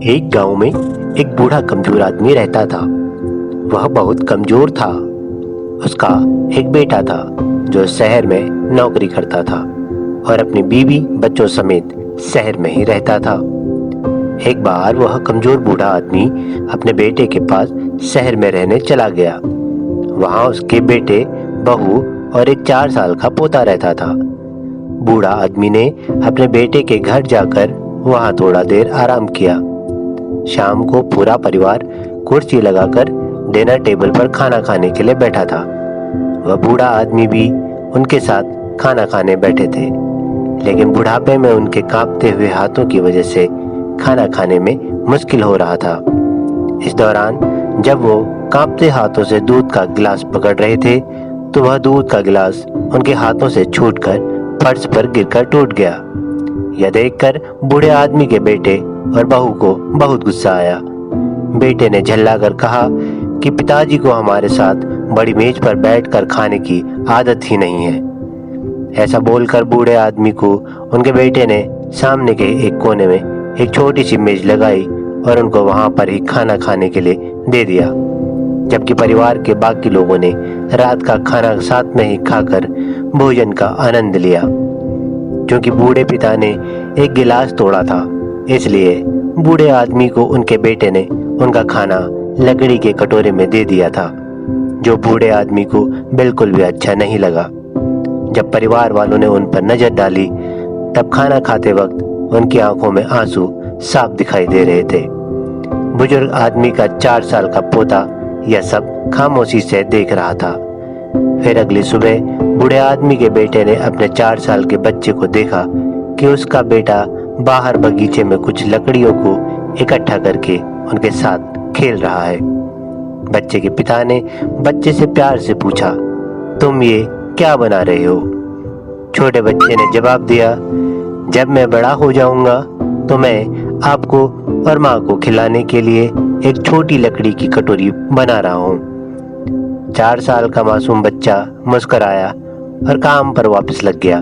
एक गांव में एक बूढ़ा कमजोर आदमी रहता था। वह बहुत कमजोर था। उसका एक बेटा था जो शहर में नौकरी करता था और अपनी बीवी बच्चों समेत शहर में ही रहता था। एक बार वह कमजोर बूढ़ा आदमी अपने बेटे के पास शहर में रहने चला गया। वहां उसके बेटे, बहू और एक 4 साल का पोता रहता था। बूढ़ा आदमी ने अपने बेटे के घर जाकर वहां थोड़ा देर आराम किया। शाम को पूरा परिवार कुर्सी लगाकर डिनर टेबल पर खाना खाने के लिए बैठा था। वह बूढ़ा आदमी भी उनके साथ खाना खाने बैठे थे, लेकिन बुढ़ापे में उनके कांपते हुए हाथों की वजह से खाना खाने में मुश्किल हो रहा था। इस दौरान जब वो कांपते हाथों से दूध का गिलास पकड़ रहे थे, तो वह दूध का गिलास उनके हाथों से छूटकर फर्श पर गिरकर टूट गया। यह देखकर बूढ़े आदमी के बेटे और बहू को बहुत गुस्सा आया। बेटे ने झल्लाकर कहा कि पिताजी को हमारे साथ बड़ी मेज पर बैठकर खाने की आदत ही नहीं है। ऐसा बोलकर बूढ़े आदमी को उनके बेटे ने सामने के एक कोने में एक छोटी सी मेज लगाई और उनको वहां पर ही खाना खाने के लिए दे दिया, जबकि परिवार के बाकी लोगों ने रात का खाना साथ में ही खाकर भोजन का आनंद लिया। क्योंकि बूढ़े पिता ने एक गिलास तोड़ा था, इसलिए बूढ़े आदमी को उनके बेटे ने उनका खाना लकड़ी के कटोरे में दे दिया था, जो बूढ़े आदमी को बिल्कुल भी अच्छा नहीं लगा। जब परिवार वालों ने उन पर नजर डाली, तब खाना खाते वक्त उनकी आंखों में आंसू साफ दिखाई दे रहे थे। बुजुर्ग आदमी का 4 साल का पोता यह सब खामोशी से देख रहा था। फिर अगली सुबह बूढ़े आदमी के बेटे ने अपने 4 साल के बच्चे को देखा कि उसका बेटा बाहर बगीचे में कुछ लकड़ियों को इकट्ठा करके उनके साथ खेल रहा है। बच्चे के पिता ने बच्चे से प्यार से पूछा, तुम ये क्या बना रहे हो? छोटे बच्चे ने जवाब दिया, जब मैं बड़ा हो जाऊंगा तो मैं आपको और माँ को खिलाने के लिए एक छोटी लकड़ी की कटोरी बना रहा हूँ। 4 साल का मासूम बच्चा मुस्कुराया और काम पर वापस लग गया।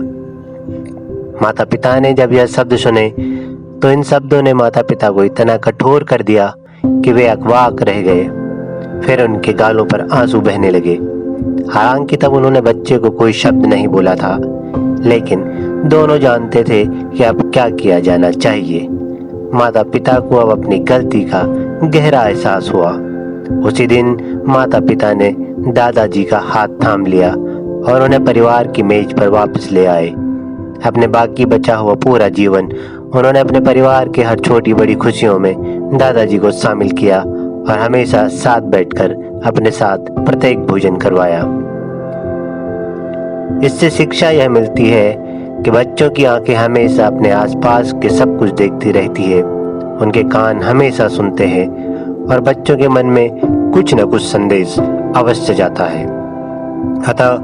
माता पिता ने जब यह शब्द सुने, तो इन शब्दों ने माता पिता को इतना कठोर कर दिया कि वे अकवाक रह गए। फिर उनके गालों पर आंसू बहने लगे। हालांकि तब उन्होंने बच्चे को कोई शब्द नहीं बोला था, लेकिन दोनों जानते थे कि अब क्या किया जाना चाहिए। माता पिता को अब अपनी गलती का गहरा एहसास हुआ। उसी दिन माता पिता ने दादाजी का हाथ थाम लिया और उन्हें परिवार की मेज पर वापस ले आए। अपने बाकी बचा हुआ पूरा जीवन उन्होंने अपने परिवार के हर छोटी बड़ी खुशियों में दादाजी को शामिल किया और हमेशा साथ बैठकर अपने साथ प्रत्येक भोजन करवाया। इससे शिक्षा यह मिलती है कि बच्चों की आंखें हमेशा अपने आसपास के सब कुछ देखती रहती है, उनके कान हमेशा सुनते हैं और बच्चों के मन में कुछ न कुछ संदेश अवश्य जाता है। अतः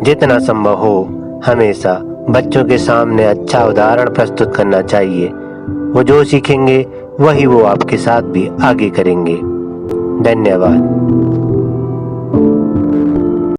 जितना संभव हो हमेशा बच्चों के सामने अच्छा उदाहरण प्रस्तुत करना चाहिए। वो जो सीखेंगे वही वो आपके साथ भी आगे करेंगे। धन्यवाद।